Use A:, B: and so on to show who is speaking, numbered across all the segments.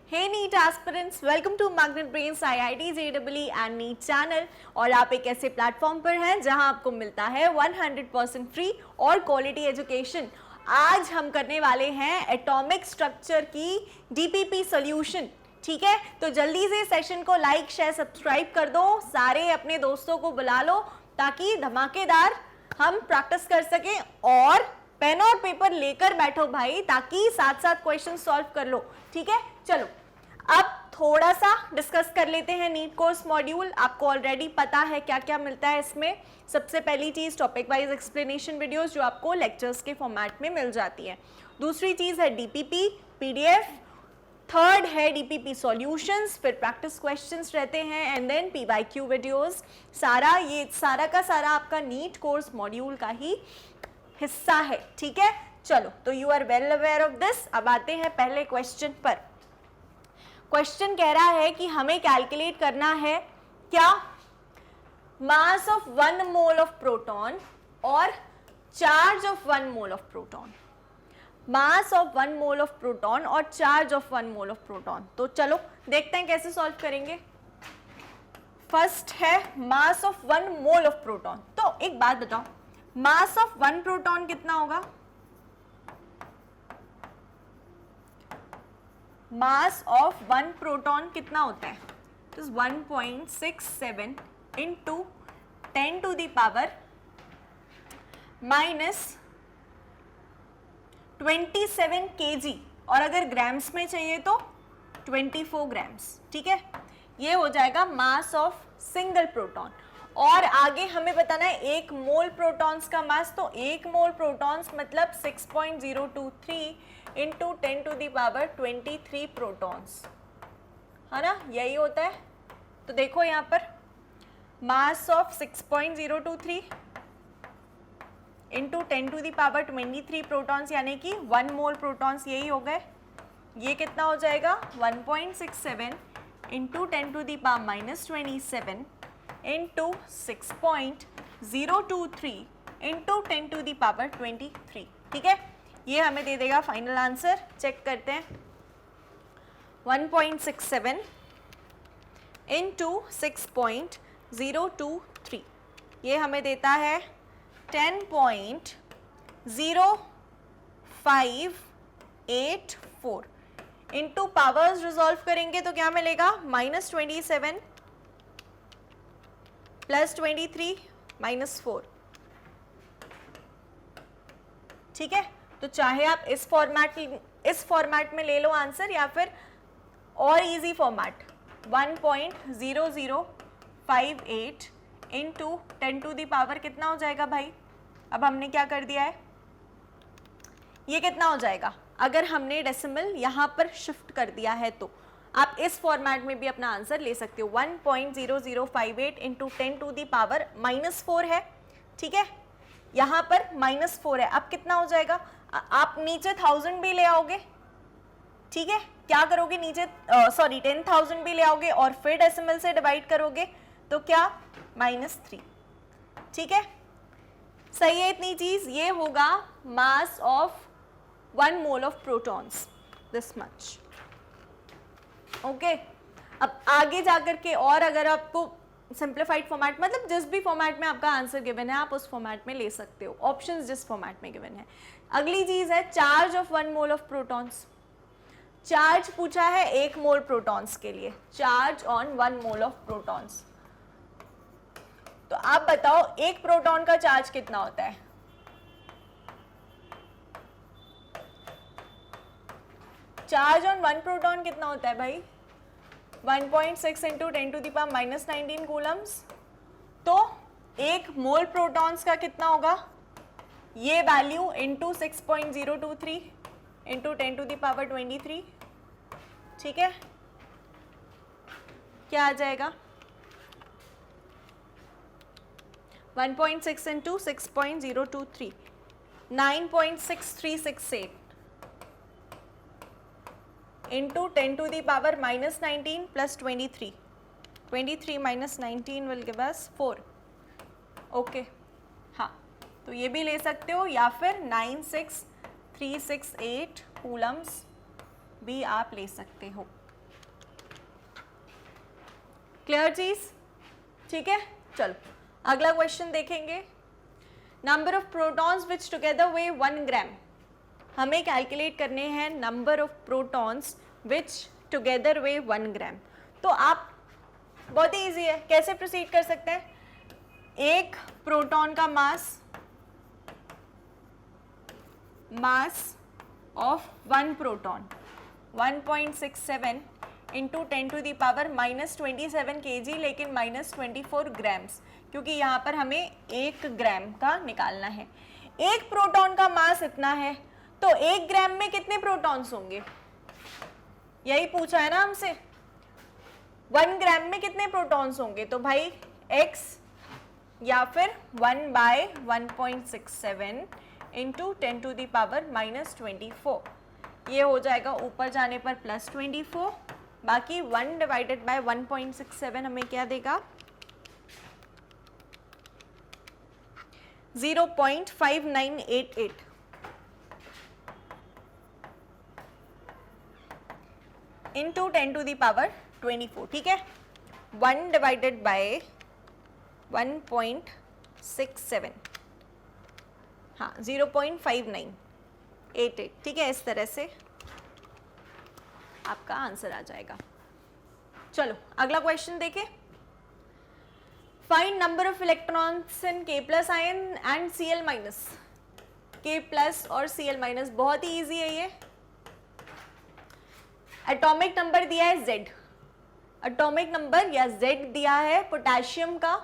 A: Hey NEET aspirants, welcome to Magnet Brains IIT JEE and NEET channel. और आप एक ऐसे प्लेटफॉर्म पर हैं जहां आपको मिलता है 100% फ्री और क्वालिटी एजुकेशन। आज हम करने वाले हैं एटॉमिक स्ट्रक्चर की DPP सॉल्यूशन। ठीक है, तो जल्दी से सेशन को लाइक शेयर सब्सक्राइब कर दो, सारे अपने दोस्तों को बुला लो ताकि धमाकेदार हम प्रैक्टिस कर सकें। और पेन और पेपर लेकर बैठो भाई, ताकि साथ साथ क्वेश्चन सॉल्व कर लो। ठीक है, चलो अब थोड़ा सा डिस्कस कर लेते हैं नीट कोर्स मॉड्यूल। आपको ऑलरेडी पता है क्या क्या मिलता है इसमें। सबसे पहली चीज टॉपिक वाइज एक्सप्लेनेशन वीडियोस जो आपको लेक्चर्स के फॉर्मेट में मिल जाती है। दूसरी चीज है DPP PDF। थर्ड है DPP सॉल्यूशंस, फिर प्रैक्टिस क्वेश्चंस रहते हैं एंड देन PYQ वीडियोस। ये सारा का सारा आपका नीट कोर्स मॉड्यूल का ही हिस्सा है। ठीक है, चलो तो you are well aware of this. अब आते हैं पहले क्वेश्चन पर। क्वेश्चन कह रहा है कि हमें कैलकुलेट करना है क्या, mass of 1 mole of proton और charge of 1 mole of proton. Mass of 1 mole of proton और charge of 1 mole of proton. तो चलो देखते हैं कैसे सॉल्व करेंगे। फर्स्ट है mass of 1 mole of proton. तो एक बात बताओ, मास ऑफ 1 प्रोटॉन कितना होगा? मास ऑफ 1 प्रोटॉन कितना होता है? तो 1.67 into 10 to the power -27 kg, और अगर ग्राम्स में चाहिए तो 24 ग्राम्स। ठीक है, ये हो जाएगा मास ऑफ सिंगल प्रोटॉन। और आगे हमें बताना है 1 मोल प्रोटॉन्स का मास। तो 1 मोल प्रोटॉन्स मतलब 6.023 into 10 to the power 23 protons, है ना, यही होता है। तो देखो यहाँ पर mass of 6.023 into 10 to the power 23 protons, यानी कि 1 मोल प्रोटॉन्स यही हो गए। ये कितना हो जाएगा? 1.67 into 10 to the power -27 into 6.023 into 10 to the power 23। ठीक है, ये हमें दे देगा फाइनल आंसर। चेक करते हैं। 1.67 इंटू 6.023 ये हमें देता है 10.0584 इंटू पावर्स रिजॉल्व करेंगे तो क्या मिलेगा? -27 प्लस 23 -4। ठीक है, तो चाहे आप इस फॉर्मेट में ले लो आंसर, या फिर और easy format 1.0058 into 10 to the power कितना हो जाएगा भाई? अब हमने क्या कर दिया है, ये कितना हो जाएगा? अगर हमने डेसिमल यहाँ पर शिफ्ट कर दिया है तो आप इस फॉर्मेट में भी अपना आंसर ले सकते हो। 1.0058 इंटू 10 टू दी पावर -4 है। ठीक है, यहाँ पर -4 है। अब कितना हो जाएगा? आप नीचे 1000 भी ले आओगे। ठीक है, क्या करोगे? नीचे 10,000 भी ले आओगे और फिर डेसिमल से डिवाइड करोगे तो क्या? -3। ठीक है, सही है इतनी चीज। ये होगा मास of 1 mole of protons, this much. Okay, अब आगे जाकर के और अगर आपको सिंप्लीफाइड फॉर्मेट, मतलब जिस भी फॉर्मेट में आपका आंसर गिवन है आप उस फॉर्मेट में ले सकते हो, ऑप्शंस जिस फॉर्मेट में गिवन है। अगली चीज है charge of 1 mole of protons. Charge पूछा है 1 मोल प्रोटॉन्स के लिए, charge on 1 mole of protons. तो आप बताओ 1 प्रोटॉन का चार्ज कितना होता है? चार्ज ऑन 1 प्रोटॉन कितना होता है भाई? 1.6 into 10 to the power -19 coulombs. तो 1 मोल प्रोटॉन्स का कितना होगा? ये value into 6.023 into 10 to the power 23। ठीक है, क्या आ जाएगा? 1.6 into 6.023 9.6368 into 10 to the power -19 plus 23 -19 will give us 4। Okay, हाँ, तो ये भी ले सकते हो, या फिर 96368 कूलम्स भी आप ले सकते हो। क्लियर चीज? ठीक है, चलो अगला क्वेश्चन देखेंगे। Number of protons which together weigh 1 gram. हमें कैलकुलेट करने हैं number of protons which together weigh 1 gram. तो आप बहुत ही ईजी है, कैसे प्रोसीड कर सकते हैं? एक प्रोटॉन का mass of 1 proton 1.67 into 10 to the power -27 kg, लेकिन -24 ग्राम्स, क्योंकि यहाँ पर हमें 1 ग्राम का निकालना है। एक प्रोटॉन का मास इतना है, तो 1 ग्राम में कितने प्रोटॉन्स होंगे? यही पूछा है ना हमसे, 1 ग्राम में कितने प्रोटॉन्स होंगे? तो भाई x या फिर 1/1.67 इंटू 10 टू दी पावर -24, ये हो जाएगा ऊपर जाने पर +24, बाकी 1 डिवाइडेड बाय 1.67 हमें क्या देगा? 0.5988 इंटू 10 टू दी पावर 24। ठीक है, 1 डिवाइडेड बाय 1.67, हाँ 0.5988। ठीक है, इस तरह से आपका आंसर आ जाएगा। चलो अगला क्वेश्चन देखें। Find number of electrons in K+ ion and Cl-। K+ और Cl-, बहुत ही इजी है ये। एटॉमिक नंबर दिया है Z, एटॉमिक नंबर या Z दिया है पोटेशियम का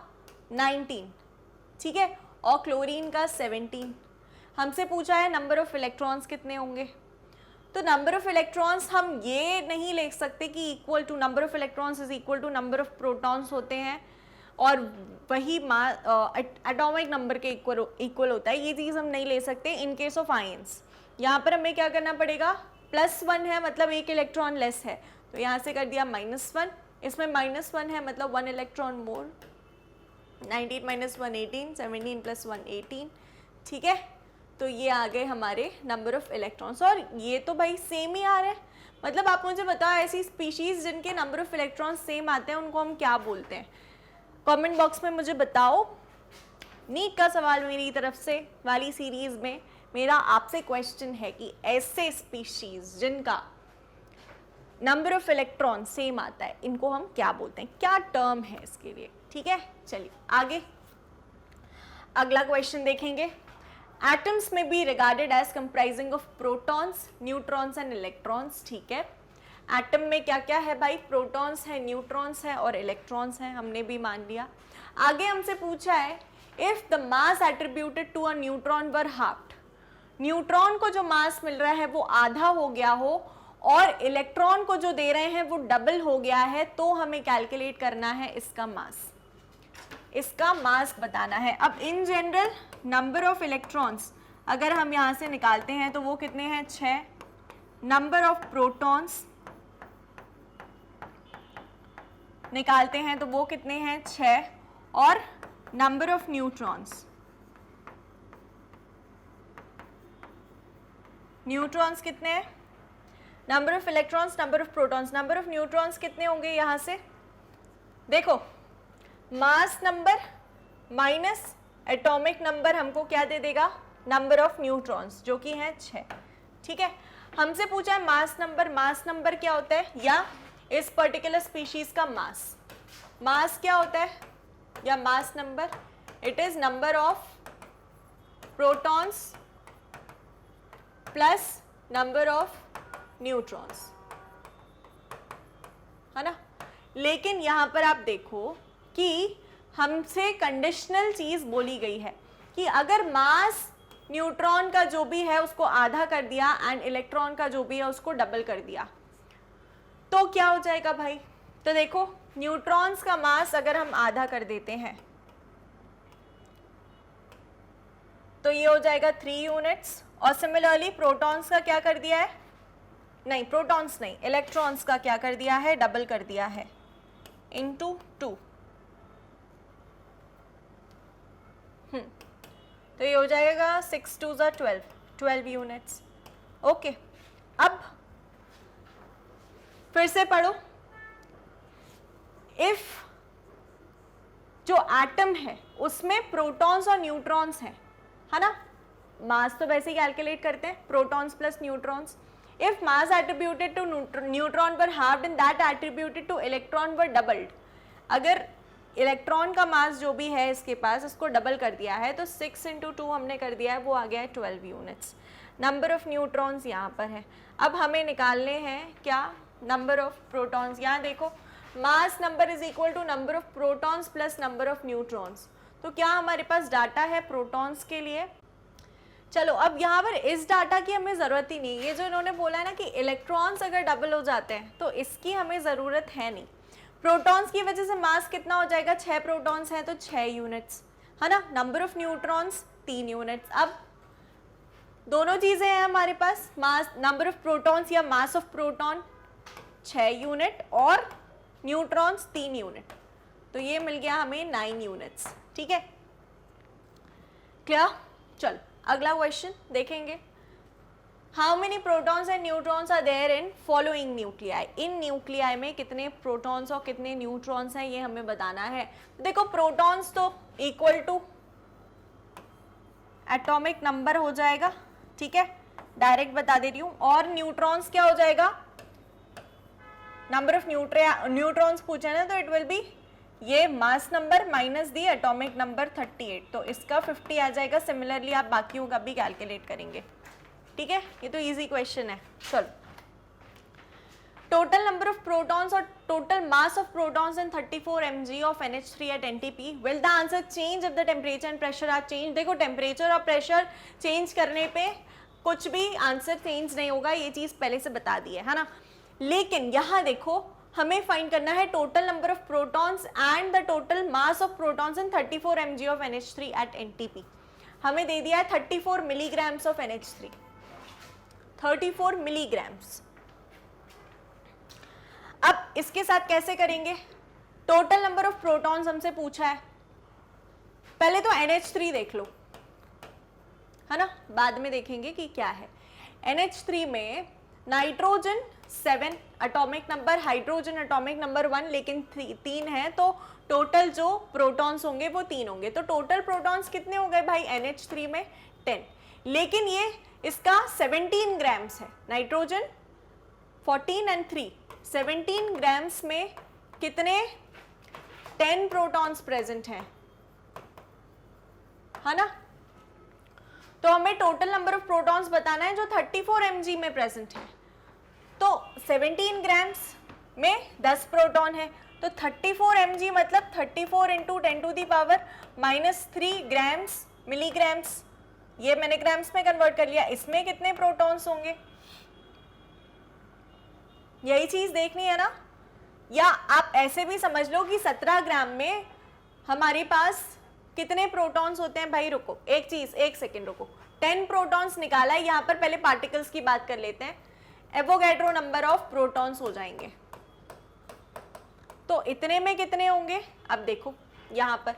A: 19, ठीक है, और क्लोरीन का 17। हमसे पूछा है नंबर ऑफ इलेक्ट्रॉन्स कितने होंगे। तो नंबर ऑफ इलेक्ट्रॉन्स हम ये नहीं लिख सकते कि equal to number of electrons is equal to number of protons होते हैं और वही एटॉमिक नंबर के इक्वल होता है, ये चीज़ हम नहीं ले सकते इन केस ऑफ आयंस। यहाँ पर हमें क्या करना पड़ेगा? +1 है मतलब 1 इलेक्ट्रॉन लेस है, तो यहाँ से कर दिया -1, इसमें -1 है मतलब 1 इलेक्ट्रॉन मोर, 19 - 1 18, 17 + 1 18। ठीक है, तो ये आ गए हमारे नंबर ऑफ इलेक्ट्रॉन्स, और ये तो भाई सेम ही आ रहे हैं। मतलब आप मुझे बताओ ऐसी स्पीशीज जिनके नंबर ऑफ इलेक्ट्रॉन्स सेम आते हैं उनको हम क्या बोलते हैं? कमेंट बॉक्स में मुझे बताओ। नीट का सवाल मेरी तरफ से वाली सीरीज में मेरा आपसे क्वेश्चन है कि ऐसे स्पीशीज जिनका नंबर ऑफ इलेक्ट्रॉन सेम आता है इनको हम क्या बोलते हैं, क्या टर्म है इसके लिए? ठीक है, चलिए आगे अगला क्वेश्चन देखेंगे। एटम्स में be regarded as comprising of protons, neutrons and electrons. ठीक है, एटम में क्या क्या है भाई? प्रोटॉन्स है, न्यूट्रॉन्स है और इलेक्ट्रॉन्स है, हमने भी मान लिया। आगे हमसे पूछा है if the mass attributed to a neutron were halved, neutron को जो मास मिल रहा है वो आधा हो गया हो और इलेक्ट्रॉन को जो दे रहे हैं वो डबल हो गया है, तो हमें कैलकुलेट करना है इसका मास, इसका मास बताना है। अब in general number of electrons अगर हम यहाँ से निकालते हैं तो वो कितने हैं? 6। नंबर ऑफ प्रोटॉन्स निकालते हैं तो वो कितने हैं? 6। और नंबर ऑफ न्यूट्रॉन्स, न्यूट्रॉन्स कितने हैं? Number of electrons, number of protons, number of neutrons कितने होंगे? यहाँ से देखो, mass number minus atomic number हमको क्या दे देगा? नंबर ऑफ न्यूट्रॉन्स, जो कि हैं 6। ठीक है, हमसे पूछा है मास नंबर। मास नंबर क्या होता है? या इस पर्टिकुलर स्पीशीज का मास, मास क्या होता है या mass number? It is number of protons plus number of neutrons, है ना। लेकिन यहां पर आप देखो कि हमसे कंडीशनल चीज बोली गई है कि अगर मास न्यूट्रॉन का जो भी है उसको आधा कर दिया एंड इलेक्ट्रॉन का जो भी है उसको डबल कर दिया, तो क्या हो जाएगा भाई? तो देखो, न्यूट्रॉन्स का मास अगर हम आधा कर देते हैं तो ये हो जाएगा 3 यूनिट्स, और सिमिलरली प्रोटॉन्स का क्या कर दिया है? नहीं, प्रोटॉन्स नहीं, इलेक्ट्रॉन्स का क्या कर दिया है? डबल कर दिया है, इंटू 2। तो ये हो जाएगा 6 2 12, 12 यूनिट्स। ओके, अब फिर से पढ़ो। इफ जो एटम है उसमें प्रोटॉन्स और न्यूट्रॉन्स हैं, है ना, मास तो वैसे ही कैलकुलेट करते हैं, protons plus neutrons. If mass attributed to neutron were halved and that attributed to electron were doubled, अगर इलेक्ट्रॉन का मास जो भी है इसके पास उसको डबल कर दिया है तो 6 × 2 हमने कर दिया है, वो आ गया है 12 यूनिट्स. नंबर ऑफ न्यूट्रॉन्स यहाँ पर है. अब हमें निकालने हैं क्या, नंबर ऑफ प्रोटॉन्स. यहाँ देखो mass number is equal to number of protons plus number of neutrons. तो क्या हमारे पास डाटा है प्रोटॉन्स के लिए. चलो अब यहाँ पर इस डाटा की हमें ज़रूरत ही नहीं, ये जो इन्होंने बोला है ना कि इलेक्ट्रॉन्स अगर डबल हो जाते हैं तो इसकी हमें ज़रूरत है नहीं. प्रोटॉन्स की वजह से मास कितना हो जाएगा, 6 प्रोटॉन्स हैं तो 6 यूनिट्स, है ना. Number of neutrons 3 units. अब दोनों चीज़ें हैं हमारे पास, मास नंबर ऑफ प्रोटॉन्स या मास ऑफ प्रोटॉन 6 यूनिट और न्यूट्रॉन्स 3 यूनिट, तो ये मिल गया हमें 9 यूनिट्स. ठीक है, क्लियर. चलो अगला क्वेश्चन देखेंगे. How many protons and neutrons are there in following nuclei. इन न्यूक्लियाई में कितने प्रोटॉन्स और कितने न्यूट्रॉन्स हैं ये हमें बताना है. देखो प्रोटॉन्स तो इक्वल टू एटॉमिक नंबर हो जाएगा, ठीक है, डायरेक्ट बता दे रही हूं. और न्यूट्रॉन्स क्या हो जाएगा, नंबर ऑफ न्यूट्रॉन्स पूछे ना तो इट विल बी ये मास नंबर माइनस दी एटॉमिक नंबर 38, तो इसका 50 आ जाएगा. सिमिलरली आप बाकियों का भी कैलकुलेट करेंगे. ठीक है, ये तो इजी क्वेश्चन है. चलो टोटल नंबर ऑफ प्रोटॉन्स और total mass of protons in 34 mg of NH3 at NTP. Will the answer change if the temperature and pressure are change. देखो टेम्परेचर और प्रेशर चेंज करने पे कुछ भी आंसर चेंज नहीं होगा, ये चीज पहले से बता दी है ना. लेकिन यहाँ देखो हमें फाइंड करना है total number of protons and the total mass of protons in 34 mg of NH3 at NTP. हमें दे दिया है 34 मिलीग्राम्स ऑफ NH3, 34 मिलीग्राम्स. अब इसके साथ कैसे करेंगे, टोटल नंबर ऑफ प्रोटॉन्स हमसे पूछा है, पहले तो NH3 देख लो, है ना, बाद में देखेंगे कि क्या है. NH3 में nitrogen 7 atomic number, hydrogen atomic number 1, लेकिन 3 है तो टोटल जो प्रोटॉन्स होंगे वो 3 होंगे. तो टोटल प्रोटॉन्स कितने हो गए भाई NH3 में 10, लेकिन ये इसका 17 ग्राम्स है. नाइट्रोजन 14 एंड 3 17 ग्राम्स में कितने 10 प्रोटॉन्स प्रेजेंट हैं, है ना. तो हमें टोटल नंबर ऑफ प्रोटॉन्स बताना है जो 34 mg में प्रेजेंट है. तो 17 ग्राम्स में 10 प्रोटॉन है, तो 34 mg मतलब 34 इंटू 10⁻³ ग्राम्स मिलीग्राम्स. ये मैंने ग्राम्स में कन्वर्ट कर लिया. इसमें कितने प्रोटॉन्स होंगे, यही चीज देखनी है ना. या आप ऐसे भी समझ लो कि 17 ग्राम में हमारे पास कितने प्रोटॉन्स होते हैं. भाई रुको एक चीज, एक सेकेंड रुको. 10 प्रोटॉन्स निकाला है, यहाँ पर पहले पार्टिकल्स की बात कर लेते हैं. एवोगैड्रो नंबर ऑफ प्रोटॉन्स हो जाएंगे, तो इतने में कितने होंगे. अब देखो यहाँ पर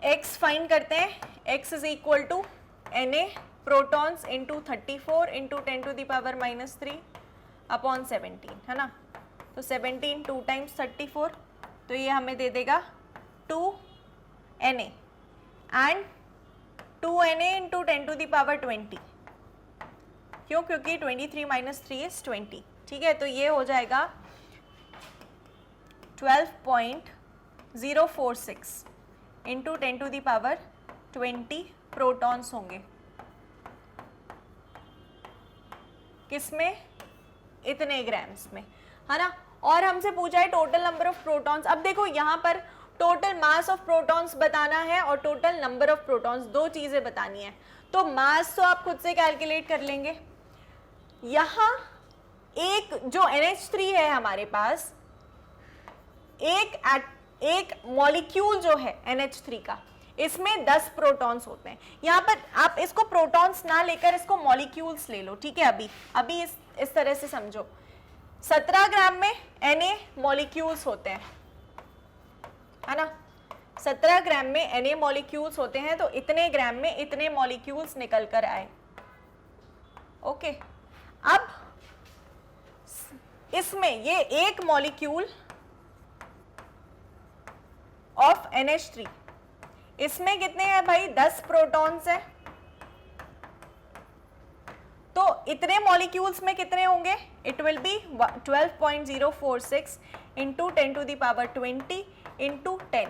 A: x फाइंड करते हैं. x is equal to Na protons into 34 into 10⁻³ upon 17, है ना. तो 17 2 टाइम्स 34, तो ये हमें दे देगा 2 Na एंड 2 Na इंटू 10⁻20. क्यों, क्योंकि 23 - 3 इज 20. ठीक है, तो ये हो जाएगा 12.046 इंटू 10⁻20 प्रोटॉन्स होंगे. किसमें, इतने ग्राम्स में, है ना. और हमसे पूछा है टोटल नंबर ऑफ प्रोटॉन्स. अब देखो यहाँ पर टोटल मास ऑफ प्रोटॉन्स बताना है और टोटल नंबर ऑफ प्रोटॉन्स, दो चीजें बतानी है. तो मास तो आप खुद से कैलकुलेट कर लेंगे. यहाँ एक जो NH3 है हमारे पास, एक मॉलिक्यूल जो है NH3 का, इसमें 10 प्रोटॉन्स होते हैं. यहाँ पर आप इसको प्रोटॉन्स ना लेकर इसको मॉलिक्यूल्स ले लो. ठीक है, अभी इस तरह से समझो. 17 ग्राम में Na मॉलिक्यूल्स होते हैं, है ना. 17 ग्राम में Na मॉलिक्यूल्स होते हैं, तो इतने ग्राम में इतने मॉलिक्यूल्स निकल कर आए. ओके, अब इसमें ये एक मॉलिक्यूल ऑफ NH3, इसमें कितने हैं भाई 10 प्रोटॉन्स हैं, तो इतने मॉलिक्यूल्स में कितने होंगे, it will be 12.046 into 10 to the power 20 into 10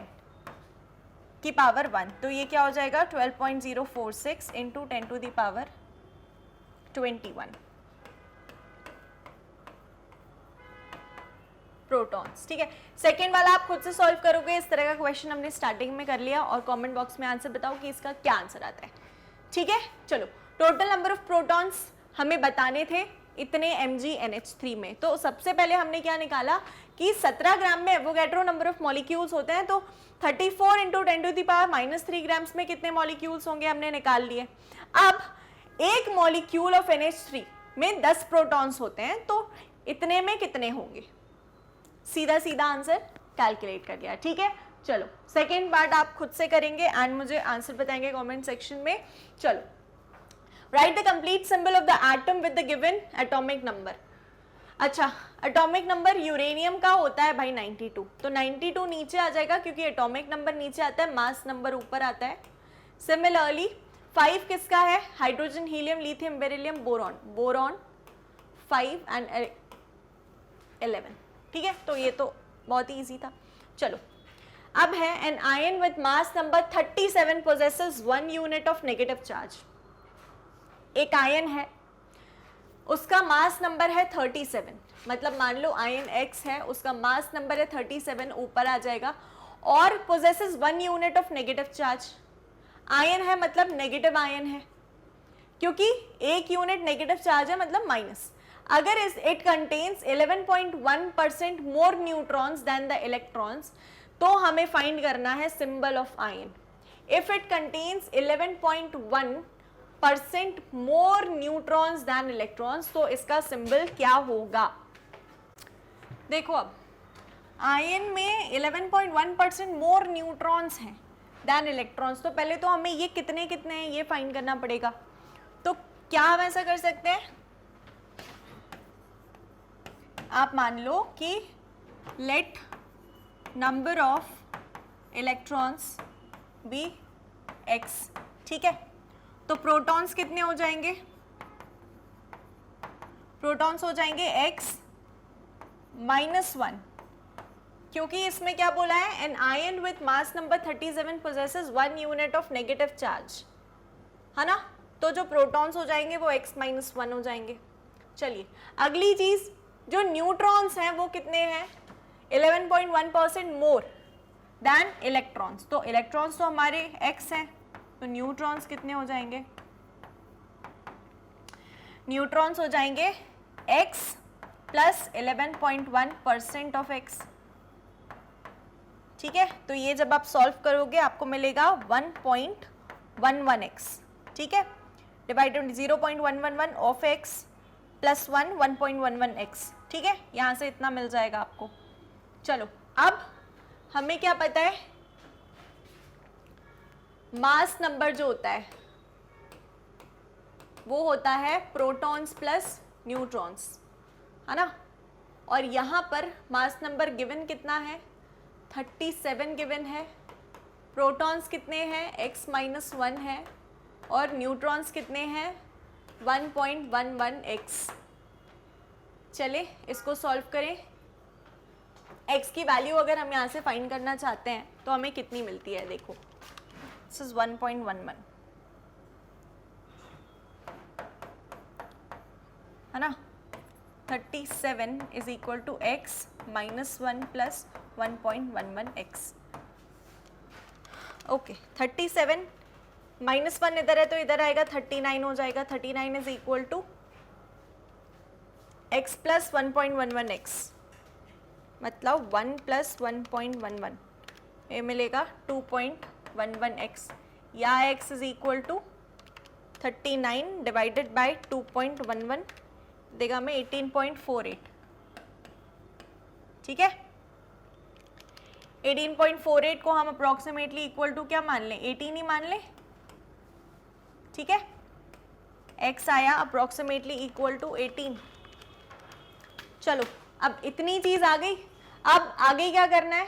A: की पावर 1, तो ये क्या हो जाएगा 12.046 into 10 to the power 21 protons. ठीक है, सेकेंड वाला आप खुद से सॉल्व करोगे, इस तरह का क्वेश्चन हमने स्टार्टिंग में कर लिया, और कमेंट बॉक्स में आंसर बताओ कि इसका क्या आंसर आता है। ठीक है, चलो टोटल नंबर ऑफ प्रोटॉन्स हमें बताने थे इतने MgNH3 में, तो सबसे पहले हमने क्या निकाला कि 17 ग्राम में एवोगैड्रो नंबर ऑफ मॉलिक्यूल्स होते हैं, तो 34 into 10 to the power -3 grams में कितने मॉलिक्यूल्स होंगे हमने निकाल लिए। अब एक मॉलिक्यूल ऑफ NH3 में 10 प्रोटॉन्स होते हैं, तो इतने में कितने होंगे, सीधा सीधा आंसर कैलकुलेट कर लिया। ठीक है, चलो सेकेंड पार्ट आप खुद से करेंगे एंड मुझे आंसर बताएंगे कमेंट सेक्शन में। चलो, right the complete symbol of the atom with the given atomic number. अच्छा, एटॉमिक नंबर यूरेनियम का होता है भाई 92, तो 92 नीचे आ जाएगा क्योंकि एटॉमिक नंबर नीचे आता है, मास नंबर ऊपर आता है। सिमिलरली 5 किसका है, hydrogen, helium, lithium, beryllium, boron, boron 5 and 11। ठीक है, तो ये तो बहुत ही इजी था। चलो, अब है an ion with mass number 37 possesses 1 unit of negative charge. एक आयन है, उसका मास नंबर है 37, मतलब मान लो आयन X है, उसका मास नंबर है 37, ऊपर आ जाएगा, और possesses 1 unit of negative charge. Ion है मतलब नेगेटिव आयन है, क्योंकि 1 यूनिट नेगेटिव चार्ज है मतलब माइनस। अगर it contains 11.1% more neutrons than the electrons, तो हमें फाइंड करना है symbol of ion. If it contains 11.1% more neutrons than electrons, तो इसका सिंबल क्या होगा। देखो, अब आयन में 11.1% मोर न्यूट्रॉन्स हैं देन इलेक्ट्रॉन्स, तो पहले तो हमें ये कितने कितने हैं ये फाइंड करना पड़ेगा। तो क्या हम ऐसा कर सकते हैं, आप मान लो कि let number of electrons be x। ठीक है, तो प्रोटॉन्स कितने हो जाएंगे, प्रोटॉन्स हो जाएंगे x -1, क्योंकि इसमें क्या बोला है, an ion with mass number 37 possesses 1 unit of negative charge, है ना, तो जो प्रोटॉन्स हो जाएंगे वो x -1 हो जाएंगे। चलिए, अगली चीज, जो न्यूट्रॉन्स हैं वो कितने हैं, 11.1% मोर देन इलेक्ट्रॉन्स, तो इलेक्ट्रॉन्स तो हमारे x हैं, तो न्यूट्रॉन्स कितने हो जाएंगे, न्यूट्रॉन्स हो जाएंगे x प्लस 11.1% ऑफ x। ठीक है, तो ये जब आप सॉल्व करोगे आपको मिलेगा 1.11x। ठीक है, divided 0.111 of x plus 1.11x। ठीक है, यहां से इतना मिल जाएगा आपको। चलो, अब हमें क्या पता है, मास नंबर जो होता है वो होता है प्रोटॉन्स प्लस न्यूट्रॉन्स, है ना, और यहां पर मास नंबर गिवन कितना है, 37 गिवन है, प्रोटॉन्स कितने हैं, x -1 है, और न्यूट्रॉन्स कितने हैं, 1.11x। चले इसको सॉल्व करें। x की वैल्यू अगर हम यहाँ से फाइंड करना चाहते हैं तो हमें कितनी मिलती है, देखो, दिस इज 1.11, है ना, 37 is equal to x -1 plus 1.11x। ओके, 37 -1 इधर है तो इधर आएगा 39 हो जाएगा, 39 is equal to x plus 1.11x, मतलब 1 प्लस 1.11, ये मिलेगा 2.11x, या x is equal to 39 divided by 2.11 देगा हमें 18.48। ठीक है, 18.48 को हम अप्रोक्सीमेटली इक्वल टू क्या मान लें, 18 ही मान लें। ठीक है, x आया अप्रोक्सीमेटली इक्वल टू 18। चलो, अब इतनी चीज आ गई, अब आगे क्या करना है,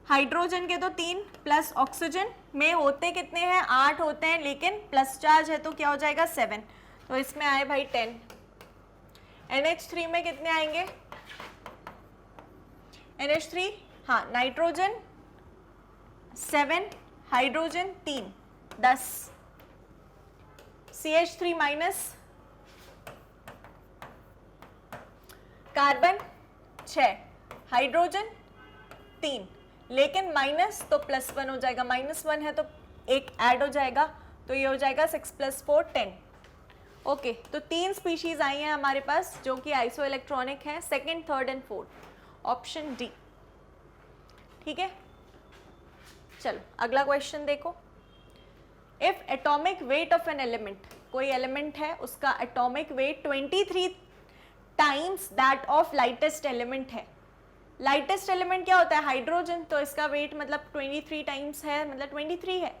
A: हाइड्रोजन के तो 3 प्लस ऑक्सीजन में होते कितने हैं, 8 होते हैं, लेकिन प्लस चार्ज है तो क्या हो जाएगा 7, तो इसमें आए भाई 10। NH3 में कितने आएंगे, NH3, हाँ nitrogen 7, hydrogen 3, 10, CH3 minus, carbon 6, hydrogen 3, लेकिन माइनस तो +1 हो जाएगा, -1 है तो एक ऐड हो जाएगा, तो ये हो जाएगा 6 + 4 10। ओके, तो 3 स्पीशीज आई हैं हमारे पास जो कि आइसो इलेक्ट्रॉनिक है, second, third and fourth, option D. ठीक है, चलो अगला क्वेश्चन देखो। If atomic weight of an element, कोई एलिमेंट है उसका atomic weight 23 times that of lightest element है। लाइटेस्ट एलिमेंट क्या होता है, हाइड्रोजन, तो इसका वेट मतलब 23 टाइम्स है, मतलब 23 है।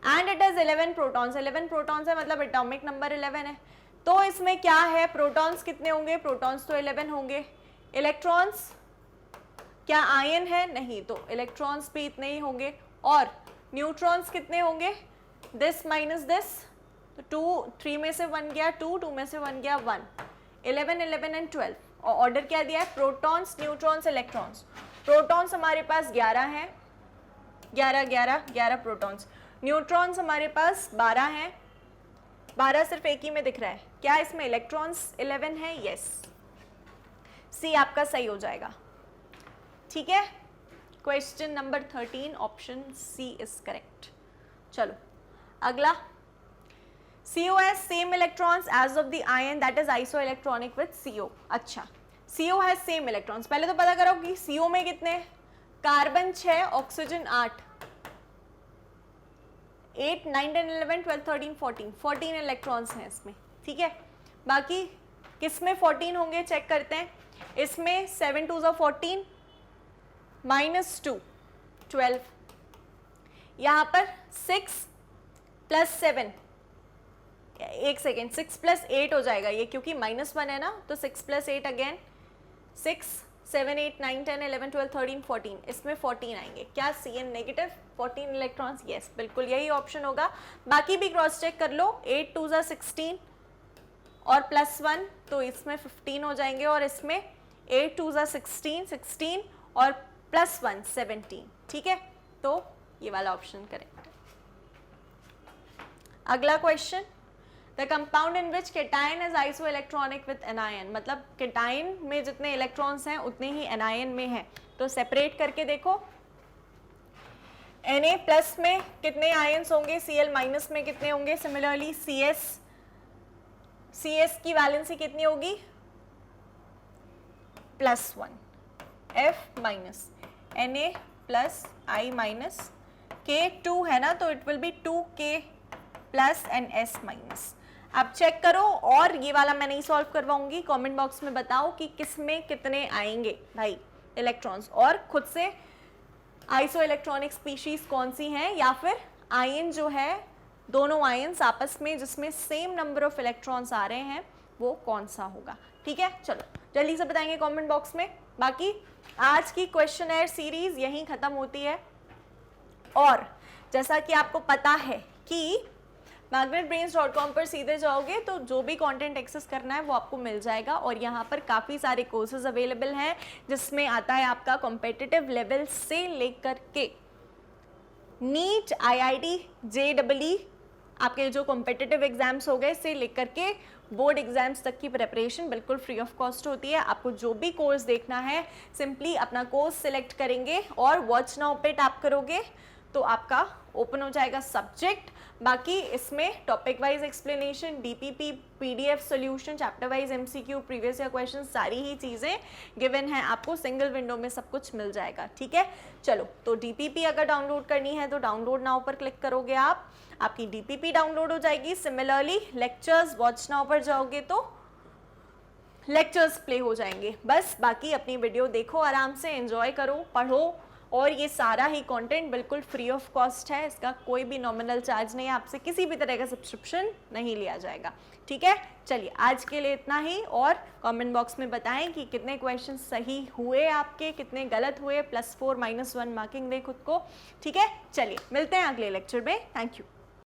A: And it is 11 protons, 11 protons है मतलब एटॉमिक नंबर 11 है। तो इसमें क्या है, प्रोटॉन्स कितने होंगे, प्रोटॉन्स तो 11 होंगे। इलेक्ट्रॉन्स, क्या आयन है, नहीं, तो इलेक्ट्रॉन्स भी इतने ही होंगे। और न्यूट्रॉन्स कितने होंगे, दिस माइनस दिस, तो 2, 3 में से 1 गया 2, 2 में से 1 गया 1, 11, 11 एंड 12। और ऑर्डर क्या दिया है, प्रोटॉन्स, न्यूट्रॉन्स, इलेक्ट्रॉन्स। प्रोटॉन्स हमारे पास 11 हैं, 11 11 11 प्रोटॉन्स। न्यूट्रॉन्स हमारे पास 12 हैं, 12 सिर्फ एक ही में दिख रहा है। क्या इसमें इलेक्ट्रॉन्स 11 है, यस, सी आपका सही हो जाएगा। ठीक है, question number 13 option C is correct. चलो अगला, CO has same electrons as of the ion that is isoelectronic with CO। अच्छा, CO has same electrons, पहले तो पता करो कि CO में कितने, कार्बन 6, ऑक्सीजन 8, 8, 9, 10, 11, 12, 13, 14, 14 इलेक्ट्रॉन्स हैं इसमें। ठीक है, बाकी किस में 14 होंगे चेक करते हैं। इसमें 7 2 14, -2 12, यहाँ पर 6 + 7, एक सेकेंड, 6 + 8 हो जाएगा ये, क्योंकि -1 है ना, तो 6 + 8 अगेन 6, 7 8 9 10 11 12 13 14, इसमें 14 आएंगे। क्या CN नेगेटिव, 14 इलेक्ट्रॉन्स, यस बिल्कुल यही ऑप्शन होगा। बाकी भी क्रॉस चेक कर लो, 8 2 16 और +1, तो इसमें 15 हो जाएंगे, और इसमें 8 2 16 16 और +1 17। ठीक है, तो ये वाला ऑप्शन करेक्ट है। अगला question, the compound in which cation is isoelectronic with anion, मतलब केटायन में जितने इलेक्ट्रॉन्स हैं उतने ही एनायन में हैं। तो सेपरेट करके देखो, Na+ में कितने आयन्स होंगे, Cl- में कितने होंगे, सिमिलरली CS की वैलेंसी कितनी होगी, +1, F-, Na+I-, K2 है ना, तो it will B 2K+ and S-। आप चेक करो, और ये वाला मैं नहीं सॉल्व करवाऊंगी, कमेंट बॉक्स में बताओ कि किस में कितने आएंगे भाई इलेक्ट्रॉन्स, और खुद से आइसो इलेक्ट्रॉनिक स्पीशीज कौन सी हैं, या फिर आयन जो है, दोनों आयन्स आपस में जिसमें सेम नंबर ऑफ इलेक्ट्रॉन्स आ रहे हैं, वो कौन सा होगा। ठीक है, चलो जल्दी से बताएंगे कमेंट बॉक्स में। बाकी आज की क्वेश्चनएयर सीरीज यहीं खत्म होती है, और जैसा कि आपको पता है कि magnetbrains.com पर सीधे जाओगे तो जो भी कंटेंट एक्सेस करना है वो आपको मिल जाएगा, और यहाँ पर काफ़ी सारे कोर्सेज अवेलेबल हैं, जिसमें आता है आपका कॉम्पिटिटिव लेवल से लेकर के नीट, IIT, JEE, आपके जो कॉम्पिटिटिव एग्जाम्स हो गए से लेकर के बोर्ड एग्जाम्स तक की प्रिपरेशन बिल्कुल फ्री ऑफ कॉस्ट होती है। आपको जो भी कोर्स देखना है, सिंपली अपना कोर्स सिलेक्ट करेंगे और वॉच नाउ पे टैप करोगे तो आपका ओपन हो जाएगा सब्जेक्ट। बाकी इसमें topic wise explanation, DPP, PDF solution, chapter wise MCQ, previous year question, सारी ही चीज़ें गिवन है आपको, सिंगल विंडो में सब कुछ मिल जाएगा। ठीक है, चलो तो DPP अगर डाउनलोड करनी है तो डाउनलोड नाउ पर क्लिक करोगे आप, आपकी DPP डाउनलोड हो जाएगी। सिमिलरली लेक्चर्स वॉच नाउ पर जाओगे तो लेक्चर्स प्ले हो जाएंगे। बस बाकी अपनी वीडियो देखो, आराम से एंजॉय करो, पढ़ो, और ये सारा ही कंटेंट बिल्कुल फ्री ऑफ कॉस्ट है, इसका कोई भी नॉमिनल चार्ज नहीं है, आपसे किसी भी तरह का सब्सक्रिप्शन नहीं लिया जाएगा। ठीक है, चलिए आज के लिए इतना ही, और कमेंट बॉक्स में बताएं कि कितने क्वेश्चन सही हुए आपके, कितने गलत हुए, +4 -1 मार्किंग दें खुद को। ठीक है, चलिए मिलते हैं अगले लेक्चर में। Thank you.